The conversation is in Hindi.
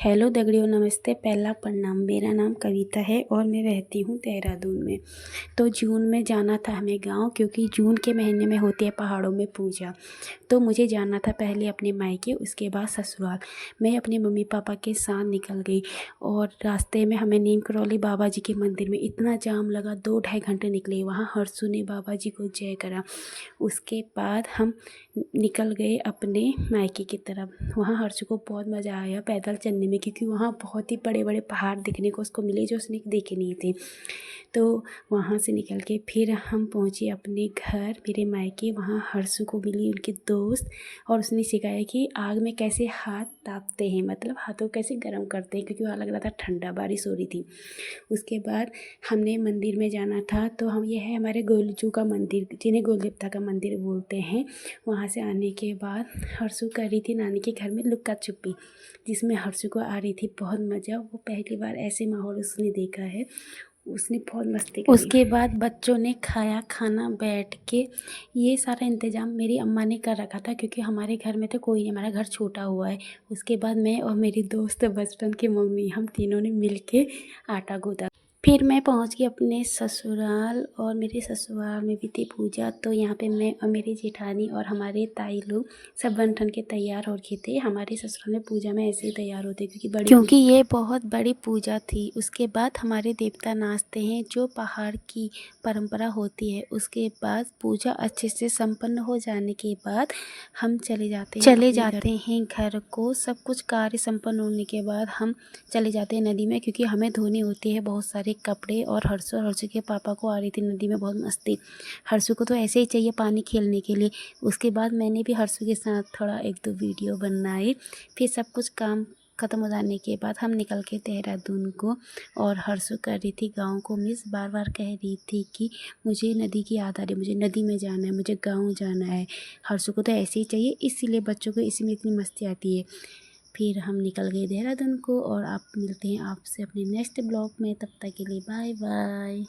हेलो दगड़ियों, नमस्ते। पहला प्रणाम। मेरा नाम कविता है और मैं रहती हूँ देहरादून में। तो जून में जाना था हमें गांव, क्योंकि जून के महीने में होती है पहाड़ों में पूजा। तो मुझे जाना था पहले अपने मायके, उसके बाद ससुराल। मैं अपने मम्मी पापा के साथ निकल गई और रास्ते में हमें नीम करौली बाबा जी के मंदिर में इतना जाम लगा, 2-2.5 घंटे निकले। वहाँ हर्षू ने बाबा जी को जय करा। उसके बाद हम निकल गए अपने मायके की तरफ। वहाँ हर्षू को बहुत मज़ा आया पैदल चलने में, क्योंकि वहाँ बहुत ही बड़े बड़े पहाड़ दिखने को उसको मिले जो उसने देखे नहीं थे। तो वहाँ से निकल के फिर हम पहुँचे अपने घर, मेरे मायके। वहाँ हर्षू को मिली उनके दोस्त, और उसने सिखाया कि आग में कैसे हाथ तापते हैं, मतलब हाथों को कैसे गर्म करते हैं, क्योंकि वहाँ लग रहा था ठंडा, बारिश हो रही थी। उसके बाद हमने मंदिर में जाना था। तो हम ये है हमारे गोलजू का मंदिर, जिन्हें गोल देवता का मंदिर बोलते हैं। वहाँ से आने के बाद हर्षू कर रही थी नानी के घर में लुक्का छुपी, जिसमें हर्षू को आ रही थी बहुत मज़ा। वो पहली बार ऐसे माहौल उसने देखा है, उसने बहुत मस्ती करी। उसके बाद बच्चों ने खाया खाना बैठ के। ये सारा इंतज़ाम मेरी अम्मा ने कर रखा था, क्योंकि हमारे घर में तो कोई नहीं, हमारा घर छोटा हुआ है। उसके बाद मैं और मेरी दोस्त बचपन की मम्मी, हम तीनों ने मिल के आटा गूँथा। फिर मैं पहुंच गई अपने ससुराल, और मेरे ससुराल में भी थी पूजा। तो यहाँ पे मैं और मेरी जेठानी और हमारे ताई लोग सब बन ठन के तैयार हो रखे थे। हमारे ससुराल में पूजा में ऐसे ही तैयार होते, क्योंकि ये बहुत बड़ी पूजा थी। उसके बाद हमारे देवता नाचते हैं, जो पहाड़ की परंपरा होती है। उसके बाद पूजा अच्छे से संपन्न हो जाने के बाद हम चले जाते हैं घर को। सब कुछ कार्य संपन्न होने के बाद हम चले जाते हैं नदी में, क्योंकि हमें धोनी होती है बहुत सारे कपड़े। और हर्षू के पापा को आ रही थी नदी में बहुत मस्ती। हर्षू को तो ऐसे ही चाहिए पानी खेलने के लिए। उसके बाद मैंने भी हर्षू के साथ थोड़ा 1-2 वीडियो बनाए। फिर सब कुछ काम ख़त्म हो जाने के बाद हम निकल के देहरादून को। और हर्षू कर रही थी गाँव को मिस, बार बार कह रही थी कि मुझे नदी की याद आ रही है, मुझे नदी में जाना है, मुझे गाँव जाना है। हर्षू को तो ऐसे ही चाहिए, इसीलिए बच्चों को इसी में इतनी मस्ती आती है। फिर हम निकल गए देहरादून को, और आप मिलते हैं आपसे अपने नेक्स्ट ब्लॉग में। तब तक के लिए बाय बाय।